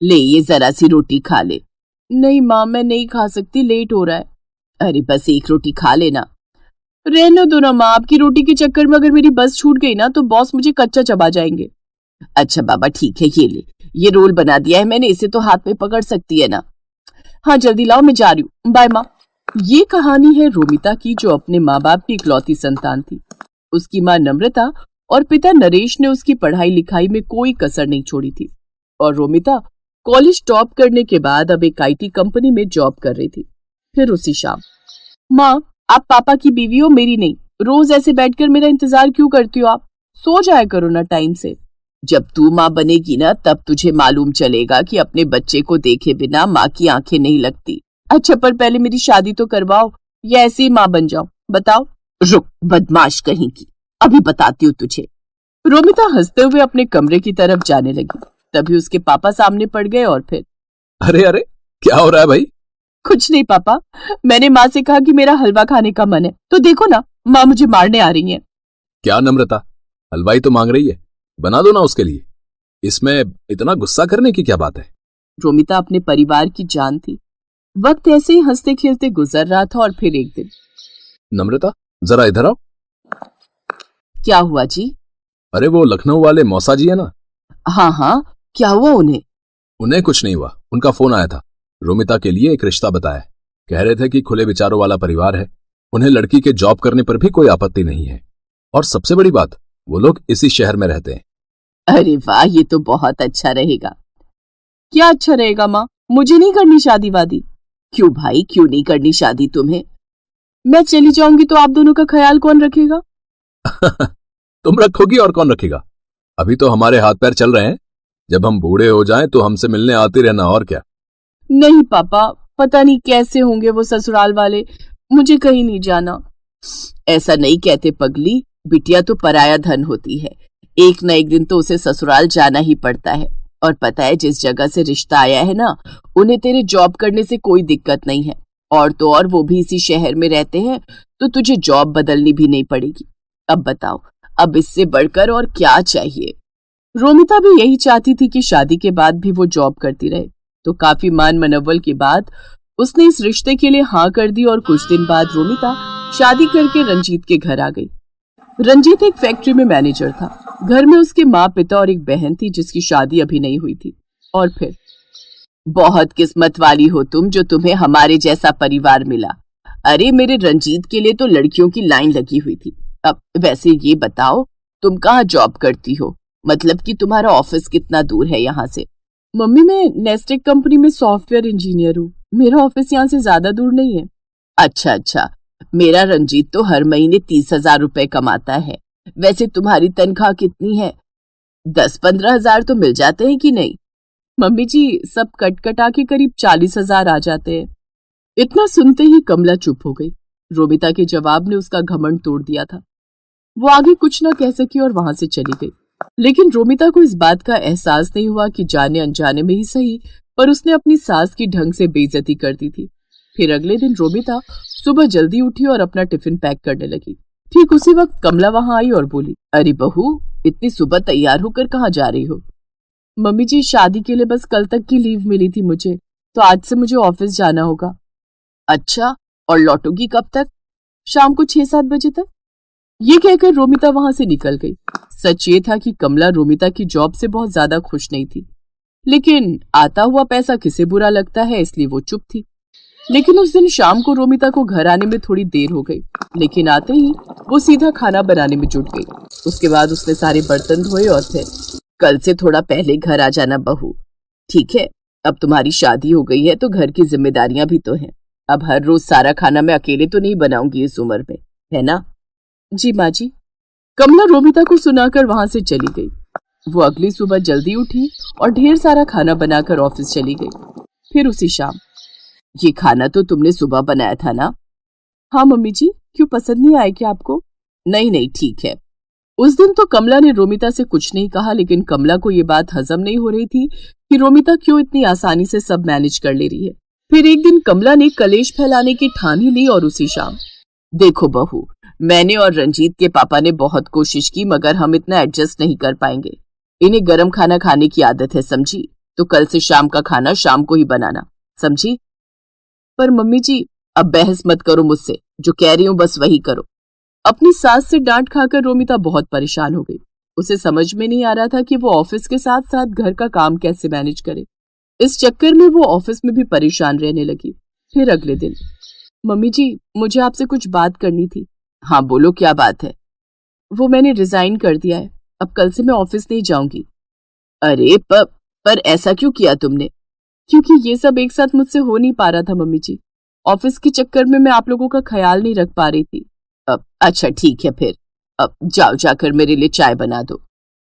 ले ये जरा सी रोटी खा ले। नहीं माँ, मैं नहीं खा सकती, लेट हो रहा है। अरे बस एक रोटी खा लेना। रहने दो ना माँ, आपकी रोटी के चक्कर में अगर मेरी बस छूट गई ना तो बॉस मुझे कच्चा चबा जाएंगे। अच्छा बाबा ठीक है, ये ले, ये रोल बना दिया है मैंने, इसे तो हाथ में पकड़ सकती है ना। हाँ जल्दी लाओ, मैं जा रही हूँ, बाय माँ। ये कहानी है रोमिता की, जो अपने माँ बाप की इकलौती संतान थी। उसकी माँ नम्रता और पिता नरेश ने उसकी पढ़ाई लिखाई में कोई कसर नहीं छोड़ी थी और रोमिता कॉलेज टॉप करने के बाद अब एक आईटी कंपनी में जॉब कर रही थी। फिर उसी शाम, माँ आप पापा की बीवी हो, मेरी नहीं। रोज ऐसे बैठकर मेरा इंतजार क्यों करती हो आप? सो जाया करो ना टाइम से। जब तू माँ बनेगी ना तब तुझे मालूम चलेगा कि अपने बच्चे को देखे बिना माँ की आंखें नहीं लगती। अच्छा पर पहले मेरी शादी तो करवाओ या ऐसे ही माँ बन जाओ, बताओ। रुक बदमाश कहीं की, अभी बताती हूँ तुझे। रोमिता हंसते हुए अपने कमरे की तरफ जाने लगी, तभी उसके पापा सामने पड़ गए और फिर, अरे अरे क्या हो रहा है भाई? कुछ नहीं पापा, मैंने माँ से कहा कि मेरा हलवा खाने का मन है, तो देखो ना माँ मुझे मारने आ रही है। क्या नम्रता, हलवाई तो मांग रही है, बना दो ना उसके लिए, इसमें इतना गुस्सा करने की क्या बात है? रोमिता अपने परिवार की जान थी। वक्त ऐसे ही हंसते खेलते गुजर रहा था और फिर एक दिन, नम्रता जरा इधर आओ। क्या हुआ जी? अरे वो लखनऊ वाले मौसा जी है ना? हाँ हाँ, क्या हुआ उन्हें? उन्हें कुछ नहीं हुआ, उनका फोन आया था, रोमिता के लिए एक रिश्ता बताया। कह रहे थे कि खुले विचारों वाला परिवार है, उन्हें लड़की के जॉब करने पर भी कोई आपत्ति नहीं है, और सबसे बड़ी बात वो लोग इसी शहर में रहते हैं। अरे वाह, ये तो बहुत अच्छा रहेगा। क्या अच्छा रहेगा माँ? मुझे नहीं करनी शादी वादी। क्यों भाई, क्यों नहीं करनी शादी तुम्हें? मैं चली जाऊंगी तो आप दोनों का ख्याल कौन रखेगा? तुम रखोगी और कौन रखेगा? अभी तो हमारे हाथ पैर चल रहे हैं, जब हम बूढ़े हो जाएं तो हमसे मिलने आते रहना, और क्या। नहीं पापा, पता नहीं कैसे होंगे वो ससुराल वाले, मुझे कहीं नहीं जाना। ऐसा नहीं कहते पगली, बिटिया तो पराया धन होती है, एक न एक दिन तो उसे ससुराल जाना ही पड़ता है। और पता है जिस जगह से रिश्ता आया है ना, उन्हें तेरे जॉब करने से कोई दिक्कत नहीं है, और तो और वो भी इसी शहर में रहते हैं, तो तुझे जॉब बदलनी भी नहीं पड़ेगी। अब बताओ, अब इससे बढ़कर और क्या चाहिए? रोमिता भी यही चाहती थी कि शादी के बाद भी वो जॉब करती रहे, तो काफी मान मनव्वल के बाद उसने इस रिश्ते के लिए हाँ कर दी और कुछ दिन बाद रोमिता शादी करके रंजीत के घर आ गई। रंजीत एक फैक्ट्री में मैनेजर था। घर में उसके माँ पिता और एक बहन थी जिसकी शादी अभी नहीं हुई थी। और फिर, बहुत किस्मत वाली हो तुम जो तुम्हें हमारे जैसा परिवार मिला। अरे मेरे रंजीत के लिए तो लड़कियों की लाइन लगी हुई थी। अब वैसे ये बताओ, तुम कहाँ जॉब करती हो? मतलब कि तुम्हारा ऑफिस कितना दूर है यहाँ से? मम्मी मैं नेस्टेक कंपनी में सॉफ्टवेयर इंजीनियर हूँ, मेरा ऑफिस यहाँ से ज्यादा दूर नहीं है। अच्छा अच्छा, मेरा रंजीत तो हर महीने 30,000 रुपए कमाता है। वैसे तुम्हारी तनख्वाह कितनी है? 10-15 हजार तो मिल जाते हैं कि नहीं? मम्मी जी सब कट कटा के करीब 40,000 आ जाते हैं। इतना सुनते ही कमला चुप हो गई। रोमिता के जवाब ने उसका घमंड तोड़ दिया था। वो आगे कुछ न कह सकी और वहां से चली गई। लेकिन रोमिता को इस बात का एहसास नहीं हुआ कि जाने अनजाने में ही सही, पर उसने अपनी सास की ढंग से बेइज्जती कर दी थी। फिर अगले दिन रोमिता सुबह जल्दी उठी और अपना टिफिन पैक करने लगी। ठीक उसी वक्त कमला वहां आई और बोली, अरे बहू, इतनी सुबह तैयार होकर कहाँ जा रही हो? मम्मी जी शादी के लिए बस कल तक की लीव मिली थी मुझे, तो आज से मुझे ऑफिस जाना होगा। अच्छा, और लौटोगी कब तक? शाम को 6-7 बजे तक। ये कहकर रोमिता वहां से निकल गई। सच ये था कि कमला रोमिता की जॉब से बहुत ज्यादा खुश नहीं थी, लेकिन आता हुआ पैसा किसे बुरा लगता है, इसलिए वो चुप थी। लेकिन उस दिन शाम को रोमिता को घर आने में थोड़ी देर हो गई, लेकिन आते ही वो सीधा खाना बनाने में जुट गई। उसके बाद उसने सारे बर्तन धोए और फिर, कल से थोड़ा पहले घर आ जाना बहू, ठीक है? अब तुम्हारी शादी हो गई है तो घर की जिम्मेदारियां भी तो हैं। अब हर रोज सारा खाना मैं अकेले तो नहीं बनाऊंगी इस उम्र में, है ना? जी माँ जी। कमला रोमिता को सुनाकर वहां से चली गई। वो अगली सुबह जल्दी उठी और ढेर सारा खाना बनाकर ऑफिस चली गई। फिर उसी शाम, ये खाना तो तुमने सुबह बनाया था ना? हाँ मम्मी जी, क्यों पसंद नहीं आया क्या आपको? नहीं नहीं ठीक है। उस दिन तो कमला ने रोमिता से कुछ नहीं कहा, लेकिन कमला को ये बात हजम नहीं हो रही थी कि रोमिता क्यों इतनी आसानी से सब मैनेज कर ले रही है। फिर एक दिन कमला ने कलेश फैलाने की ठान ही ली और उसी शाम, देखो बहू, मैंने और रंजीत के पापा ने बहुत कोशिश की, मगर हम इतना एडजस्ट नहीं कर पाएंगे। इन्हें गरम खाना खाने की आदत है, समझी? तो कल से शाम का खाना शाम को ही बनाना, समझी? पर मम्मी जी, अब बहस मत करो मुझसे, जो कह रही हूं बस वही करो। अपनी सास से डांट खाकर रोमिता बहुत परेशान हो गई। उसे समझ में नहीं आ रहा था कि वो ऑफिस के साथ साथ घर का काम कैसे मैनेज करे। इस चक्कर में वो ऑफिस में भी परेशान रहने लगी। फिर अगले दिन, मम्मी जी, मुझे आपसे कुछ बात करनी थी। हाँ बोलो, क्या बात है? वो मैंने रिजाइन कर दिया है, अब कल से मैं ऑफिस नहीं जाऊंगी। अरे पर ऐसा क्यों किया तुमने? क्योंकि ये सब एक साथ मुझसे हो नहीं पा रहा था मम्मी जी। ऑफिस के चक्कर में मैं आप लोगों का ख्याल नहीं रख पा रही थी। अब अच्छा ठीक है, फिर अब जाओ, जाकर मेरे लिए चाय बना दो।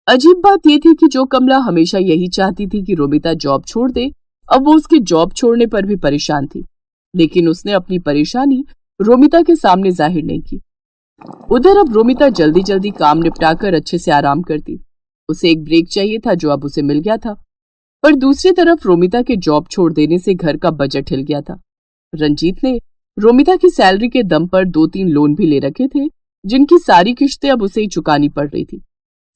अजीब बात यह थी कि जो कमला हमेशा यही चाहती थी कि रोमिता जॉब छोड़ दे, अब वो उसके जॉब छोड़ने पर भी परेशान थी। लेकिन उसने अपनी परेशानी रोमिता के सामने जाहिर नहीं की। उधर अब रोमिता जल्दी जल्दी काम निपटाकर अच्छे से आराम करती। उसे एक ब्रेक चाहिए था जो अब उसे मिल गया था। पर दूसरी तरफ रोमिता के जॉब छोड़ देने से घर का बजट हिल गया था। रंजीत ने रोमिता की सैलरी के दम पर 2-3 लोन भी ले रखे थे, जिनकी सारी किश्तें अब उसे ही चुकानी पड़ रही थी।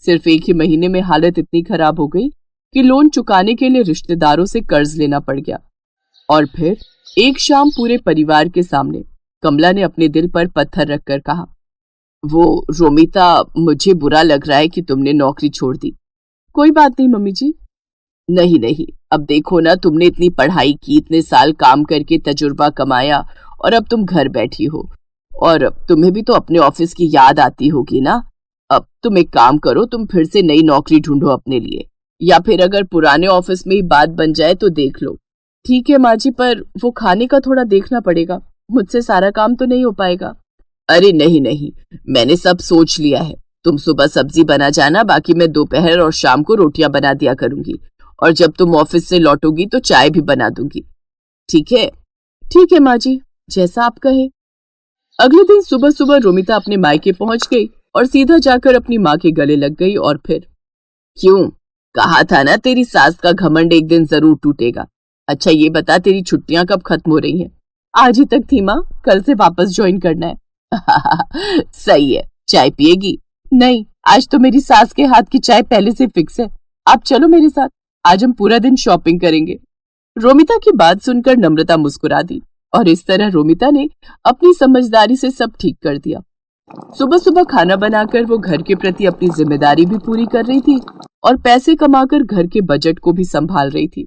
सिर्फ एक ही महीने में हालत इतनी खराब हो गई कि लोन चुकाने के लिए रिश्तेदारों से कर्ज लेना पड़ गया। और फिर एक शाम पूरे परिवार के सामने कमला ने अपने दिल पर पत्थर रखकर कहा, वो रोमिता, मुझे बुरा लग रहा है कि तुमने नौकरी छोड़ दी। कोई बात नहीं मम्मी जी। नहीं, अब देखो ना, तुमने इतनी पढ़ाई की, इतने साल काम करके तजुर्बा कमाया, और अब तुम घर बैठी हो, और अब तुम्हें भी तो अपने ऑफिस की याद आती होगी ना। अब तुम एक काम करो, तुम फिर से नई नौकरी ढूंढो अपने लिए, या फिर अगर पुराने ऑफिस में ही बात बन जाए तो देख लो। ठीक है माँ जी, पर वो खाने का थोड़ा देखना पड़ेगा, मुझसे सारा काम तो नहीं हो पाएगा। अरे नहीं, मैंने सब सोच लिया है। तुम सुबह सब्जी बना जाना, बाकी मैं दोपहर और शाम को रोटियां बना दिया करूंगी, और जब तुम ऑफिस से लौटोगी तो चाय भी बना दूंगी। ठीक है? ठीक है माँ जी, जैसा आप कहें। अगले दिन सुबह सुबह रोमिता अपने मायके पहुंच गई और सीधा जाकर अपनी माँ के गले लग गई। और फिर, क्यों? कहा था ना, तेरी सास का घमंड एक दिन जरूर टूटेगा। अच्छा ये बता, तेरी छुट्टियां कब खत्म हो रही हैं? आज ही तक थी माँ, कल से वापस ज्वाइन करना है। सही है, चाय पिएगी? नहीं, आज तो मेरी सास के हाथ की चाय पहले से फिक्स है। आप चलो मेरे साथ, आज हम पूरा दिन शॉपिंग करेंगे। रोमिता की बात सुनकर नम्रता मुस्कुरा दी, और इस तरह रोमिता ने अपनी समझदारी से सब ठीक कर दिया। सुबह सुबह खाना बनाकर वो घर के प्रति अपनी जिम्मेदारी भी पूरी कर रही थी, और पैसे कमाकर घर के बजट को भी संभाल रही थी।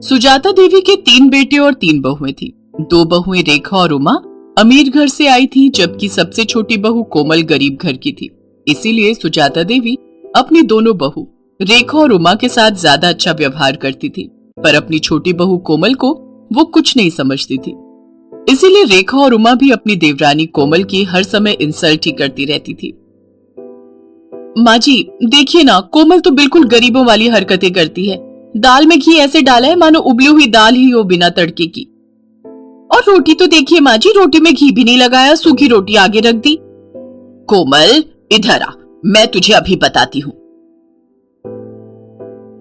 सुजाता देवी के 3 बेटे और 3 बहुएं थी। 2 बहुएं रेखा और उमा अमीर घर से आई थी, जबकि सबसे छोटी बहू कोमल गरीब घर की थी। इसीलिए सुजाता देवी अपनी दोनों बहू रेखा और उमा के साथ ज्यादा अच्छा व्यवहार करती थी, पर अपनी छोटी बहू कोमल को वो कुछ नहीं समझती थी। इसीलिए रेखा और उमा भी अपनी देवरानी कोमल की हर समय इंसल्ट ही करती रहती थी। माँ जी देखिए ना, कोमल तो बिल्कुल गरीबों वाली हरकतें करती है। दाल में घी ऐसे डाला है मानो उबली हुई दाल ही हो बिना तड़के की। और रोटी तो देखिए माँ जी, रोटी में घी भी नहीं लगाया, सूखी रोटी आगे रख दी। कोमल इधर आ, मैं तुझे अभी बताती हूँ।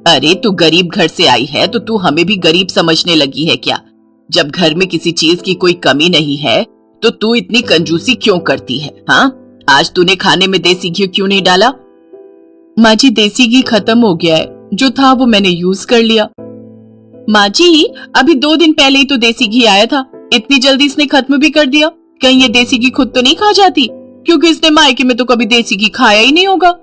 अरे तू गरीब घर से आई है तो तू हमें भी गरीब समझने लगी है क्या? जब घर में किसी चीज की कोई कमी नहीं है तो तू इतनी कंजूसी क्यों करती है? हाँ, आज तूने खाने में देसी घी क्यों नहीं डाला? माँ जी देसी घी खत्म हो गया है, जो था वो मैंने यूज कर लिया। माँ जी अभी 2 दिन पहले ही तो देसी घी आया था, इतनी जल्दी इसने खत्म भी कर दिया। कहीं ये देसी घी खुद तो नहीं खा जाती, क्योंकि इसने मायके में तो कभी देसी घी खाया ही नहीं होगा।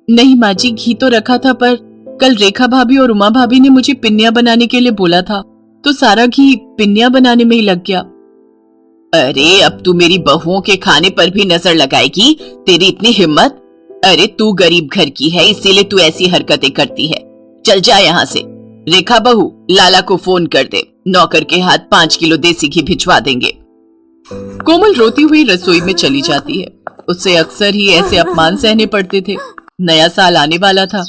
नहीं माँ जी, घी तो रखा था, पर कल रेखा भाभी और उमा भाभी ने मुझे पिन्नियां बनाने के लिए बोला था, तो सारा घी पिन्नियां बनाने में ही लग गया। अरे अब तू मेरी बहुओं के खाने पर भी नजर लगाएगी? तेरी इतनी हिम्मत? अरे तू गरीब घर की है, इसीलिए तू ऐसी हरकतें करती है। चल जा यहाँ से। रेखा बहू, लाला को फोन कर दे, नौकर के हाथ 5 किलो देसी घी भिजवा देंगे। कोमल रोती हुई रसोई में चली जाती है। उससे अक्सर ही ऐसे अपमान सहने पड़ते थे। नया साल आने वाला था।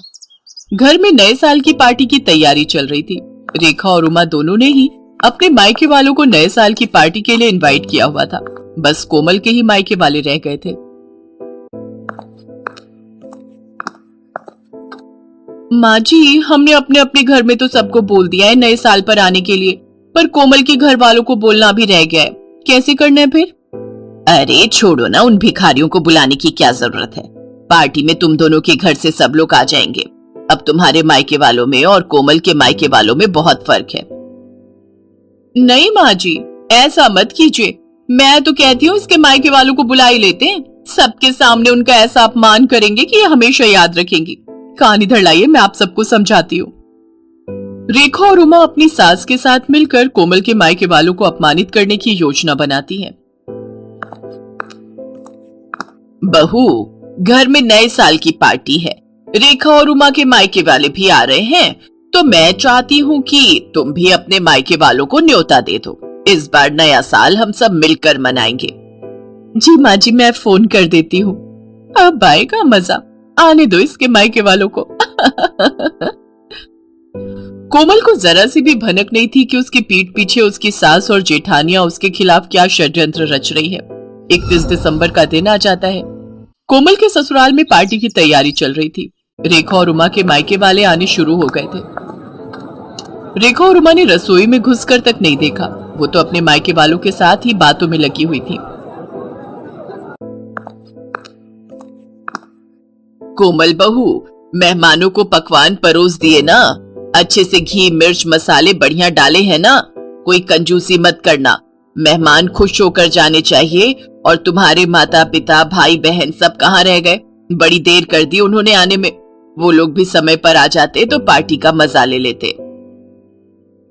घर में नए साल की पार्टी की तैयारी चल रही थी। रेखा और उमा दोनों ने ही अपने मायके वालों को नए साल की पार्टी के लिए इनवाइट किया हुआ था। बस कोमल के ही मायके वाले रह गए थे। माँ जी हमने अपने अपने घर में तो सबको बोल दिया है नए साल पर आने के लिए, पर कोमल के घर वालों को बोलना भी रह गया है। कैसे करना है फिर? अरे छोड़ो ना, उन भिखारियों को बुलाने की क्या जरूरत है। पार्टी में तुम दोनों के घर से सब लोग आ जाएंगे। अब तुम्हारे मायके वालों में और कोमल के मायके वालों में बहुत फर्क है। नहीं माँ जी, ऐसा मत कीजिए। मैं तो कहती हूँ इसके मायके वालों को बुला ही लेते हैं। सबके सामने उनका ऐसा अपमान करेंगे कि ये हमेशा याद रखेंगी। कान इधर लाइए, मैं आप सबको समझाती हूँ। रेखा और उमा अपनी सास के साथ मिलकर कोमल के मायके वालों को अपमानित करने की योजना बनाती हैं। बहू, घर में नए साल की पार्टी है। रेखा और उमा के मायके वाले भी आ रहे हैं, तो मैं चाहती हूँ कि तुम भी अपने मायके वालों को न्योता दे दो। इस बार नया साल हम सब मिलकर मनाएंगे। जी माँ जी, मैं फोन कर देती हूँ। अब आएगा मजा, आने दो इसके मायके वालों को। कोमल को जरा सी भी भनक नहीं थी कि उसकी पीठ पीछे उसकी सास और जेठानियां उसके खिलाफ क्या षड्यंत्र रच रही है। 31 दिसंबर का दिन आ जाता है। कोमल के ससुराल में पार्टी की तैयारी चल रही थी। रेखा और उमा के मायके वाले आने शुरू हो गए थे। रेखा और उमा ने रसोई में घुसकर तक नहीं देखा। वो तो अपने मायके वालों के साथ ही बातों में लगी हुई थी। कोमल बहू, मेहमानों को पकवान परोस दिए ना? अच्छे से घी मिर्च मसाले बढ़िया डाले हैं ना? कोई कंजूसी मत करना। मेहमान खुश होकर जाने चाहिए। और तुम्हारे माता पिता भाई बहन सब कहाँ रह गए? बड़ी देर कर दी उन्होंने आने में। वो लोग भी समय पर आ जाते तो पार्टी का मजा ले लेते।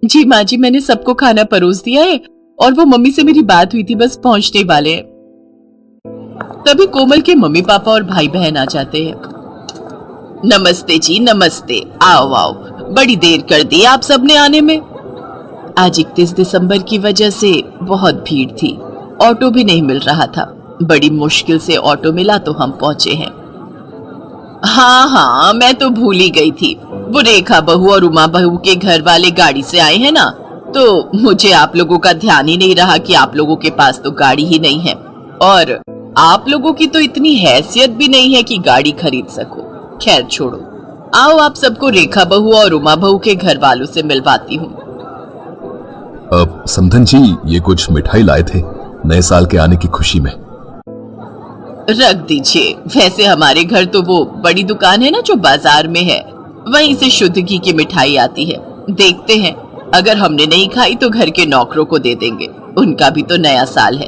जी माँ जी, मैंने सबको खाना परोस दिया है और वो मम्मी से मेरी बात हुई थी, बस पहुंचने वाले हैं। तभी कोमल के मम्मी पापा और भाई बहन आ जाते हैं। नमस्ते जी, नमस्ते। आओ आओ, बड़ी देर कर दी आप सबने आने में। आज 31 दिसंबर की वजह से बहुत भीड़ थी, ऑटो भी नहीं मिल रहा था। बड़ी मुश्किल से ऑटो मिला तो हम पहुंचे हैं। हाँ हाँ, मैं तो भूल ही गई थी। वो रेखा बहू और उमा बहू के घर वाले गाड़ी से आए हैं ना, तो मुझे आप लोगों का ध्यान ही नहीं रहा कि आप लोगों के पास तो गाड़ी ही नहीं है। और आप लोगों की तो इतनी हैसियत भी नहीं है कि गाड़ी खरीद सको। खैर छोड़ो, आओ आप सबको रेखा बहू और उमा बहू के घर वालों से मिलवाती हूँ। समधन जी, ये कुछ मिठाई लाए थे नए साल के आने की खुशी में। रख दीजिए। वैसे हमारे घर तो वो बड़ी दुकान है ना जो बाजार में है, वहीं से शुद्ध घी की मिठाई आती है। देखते हैं, अगर हमने नहीं खाई तो घर के नौकरों को दे देंगे, उनका भी तो नया साल है।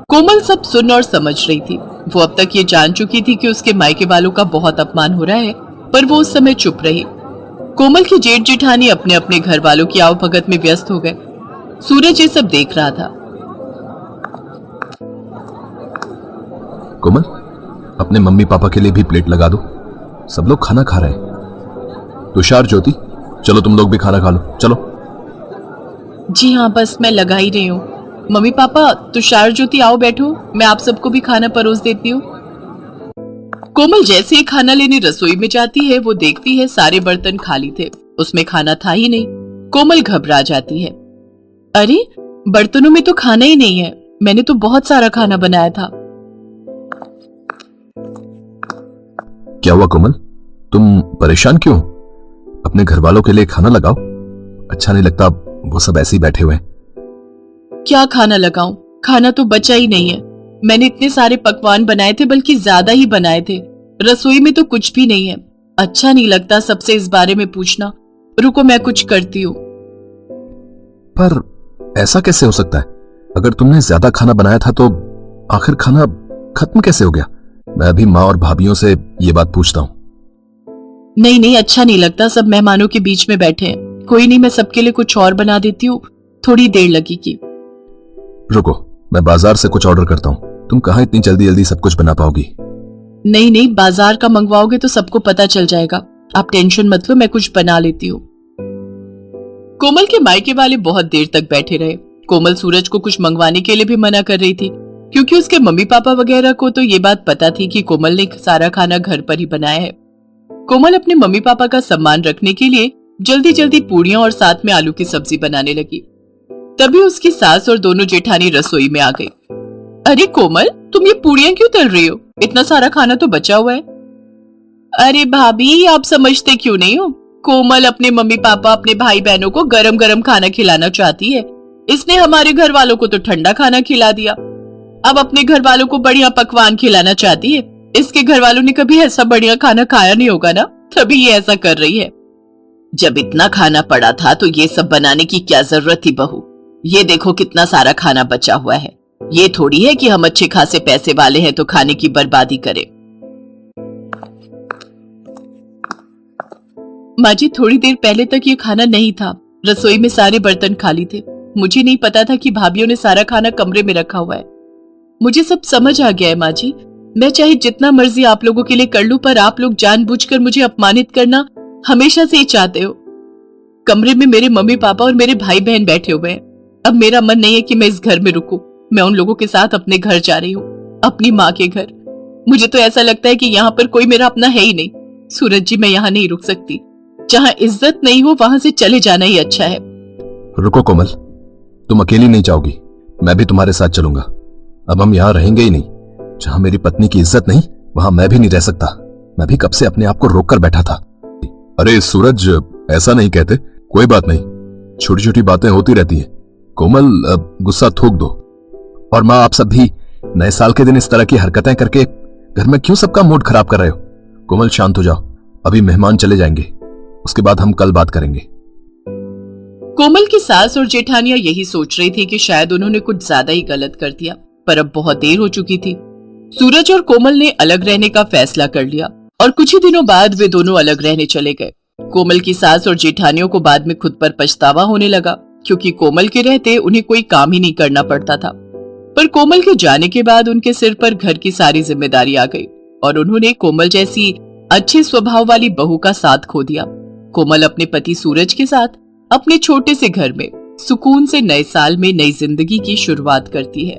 कोमल सब सुन और समझ रही थी। वो अब तक ये जान चुकी थी कि उसके मायके वालों का बहुत अपमान हो रहा है, पर वो उस समय चुप रही। कोमल की जेठ जेठानी अपने अपने घर वालों की आवभगत में व्यस्त हो गए। सूरज ये सब देख रहा था। कोमल, अपने मम्मी पापा के लिए भी प्लेट लगा दो, सब लोग खाना खा रहे हैं। तुषार, ज्योति, चलो तुम लोग भी खाना खा लो, चलो। जी हाँ, बस मैं लगा ही रही हूँ। मम्मी पापा, तुषार ज्योति आओ बैठो, मैं आप सबको भी खाना परोस देती हूँ। कोमल जैसे ही खाना लेने रसोई में जाती है, वो देखती है सारे बर्तन खाली थे, उसमें खाना था ही नहीं। कोमल घबरा जाती है। अरे, बर्तनों में तो खाना ही नहीं है, मैंने तो बहुत सारा खाना बनाया था। क्या हुआ कोमल, तुम परेशान क्यों? अपने घर वालों के लिए खाना लगाओ। अच्छा नहीं लगता वो सब ऐसे ही बैठे हुए हैं। क्या खाना लगाऊं? खाना तो बचा ही नहीं है। मैंने इतने सारे पकवान बनाए थे, बल्कि ज्यादा ही बनाए थे। रसोई में तो कुछ भी नहीं है। अच्छा नहीं लगता सबसे इस बारे में पूछना। रुको, मैं कुछ करती हूँ। पर ऐसा कैसे हो सकता है? अगर तुमने ज्यादा खाना बनाया था तो आखिर खाना खत्म कैसे हो गया? मैं अभी माँ और भाभीियों से ये बात पूछता हूँ। नहीं नहीं, अच्छा नहीं लगता, सब मेहमानों के बीच में बैठे हैं। कोई नहीं, मैं सबके लिए कुछ और बना देती हूँ, थोड़ी देर लगेगी। रुको, मैं बाजार से कुछ ऑर्डर करता हूँ। तुम कहाँ इतनी जल्दी जल्दी सब कुछ बना पाओगी? नहीं नहीं, बाजार का मंगवाओगे तो सबको पता चल जाएगा। आप टेंशन मत लो, मैं कुछ बना लेती हूँ। कोमल के मायके वाले बहुत देर तक बैठे रहे। कोमल सूरज को कुछ मंगवाने के लिए भी मना कर रही थी, क्योंकि उसके मम्मी पापा वगैरह को तो ये बात पता थी कि कोमल ने सारा खाना घर पर ही बनाया है। कोमल अपने मम्मी पापा का सम्मान रखने के लिए जल्दी जल्दी पूड़ियां और साथ में आलू की सब्जी बनाने लगी। तभी उसकी सास और दोनों जेठानी रसोई में आ गई। अरे कोमल, तुम ये पूड़ियां क्यों तल रही हो? इतना सारा खाना तो बचा हुआ है। अरे भाभी, आप समझते क्यों नहीं हो? कोमल अपने मम्मी पापा अपने भाई बहनों को गरम गरम खाना खिलाना चाहती है, इसने हमारे घर वालों को तो ठंडा खाना खिला दिया। अब अपने घर वालों को बढ़िया पकवान खिलाना चाहती है। इसके घर वालों ने कभी ऐसा बढ़िया खाना खाया नहीं होगा ना, तभी ये ऐसा कर रही है। जब इतना खाना पड़ा था तो ये सब बनाने की क्या जरूरत थी बहू? ये देखो कितना सारा खाना बचा हुआ है। ये थोड़ी है कि हम अच्छे खासे पैसे वाले हैं तो खाने की बर्बादी करें। माँ जी, थोड़ी देर पहले तक ये खाना नहीं था। रसोई में सारे बर्तन खाली थे। मुझे नहीं पता था कि भाभीियों ने सारा खाना कमरे में रखा हुआ है। मुझे सब समझ आ गया है माँ जी। मैं चाहे जितना मर्जी आप लोगों के लिए कर लूं, पर आप लोग जानबूझकर मुझे अपमानित करना हमेशा से ही चाहते हो। कमरे में मेरे मम्मी पापा और मेरे भाई बहन बैठे हुए हैं। अब मेरा मन नहीं है कि मैं इस घर में रुकूं। मैं उन लोगों के साथ अपने घर जा रही हूँ, अपनी माँ के घर। मुझे तो ऐसा लगता है कि यहाँ पर कोई मेरा अपना है ही नहीं। सूरज जी, मैं यहाँ नहीं रुक सकती। जहाँ इज्जत नहीं हो वहां से चले जाना ही अच्छा है। रुको कोमल, तुम अकेली नहीं जाओगी, मैं भी तुम्हारे साथ चलूंगा। अब हम यहाँ रहेंगे ही नहीं। जहां मेरी पत्नी की इज्जत नहीं, वहां मैं भी नहीं रह सकता। मैं भी कब से अपने आप को रोक कर बैठा था। अरे सूरज, ऐसा नहीं कहते। कोई बात नहीं, छोटी छोटी बातें होती रहती हैं। कोमल, गुस्सा थूक दो। और माँ, आप सब भी नए साल के दिन इस तरह की हरकतें करके घर में क्यों सबका मूड खराब कर रहे हो? कोमल, शांत हो जाओ। अभी मेहमान चले जाएंगे, उसके बाद हम कल बात करेंगे। कोमल की सास और जेठानियां यही सोच रही थी कि शायद उन्होंने कुछ ज्यादा ही गलत कर दिया, पर अब बहुत देर हो चुकी थी। सूरज और कोमल ने अलग रहने का फैसला कर लिया और कुछ ही दिनों बाद वे दोनों अलग रहने चले गए। कोमल की सास और जेठानियों को बाद में खुद पर पछतावा होने लगा, क्योंकि कोमल के रहते उन्हें कोई काम ही नहीं करना पड़ता था। पर कोमल के जाने के बाद उनके सिर पर घर की सारी जिम्मेदारी आ गई और उन्होंने कोमल जैसी अच्छे स्वभाव वाली बहू का साथ खो दिया। कोमल अपने पति सूरज के साथ अपने छोटे से घर में सुकून से नए साल में नई जिंदगी की शुरुआत करती है।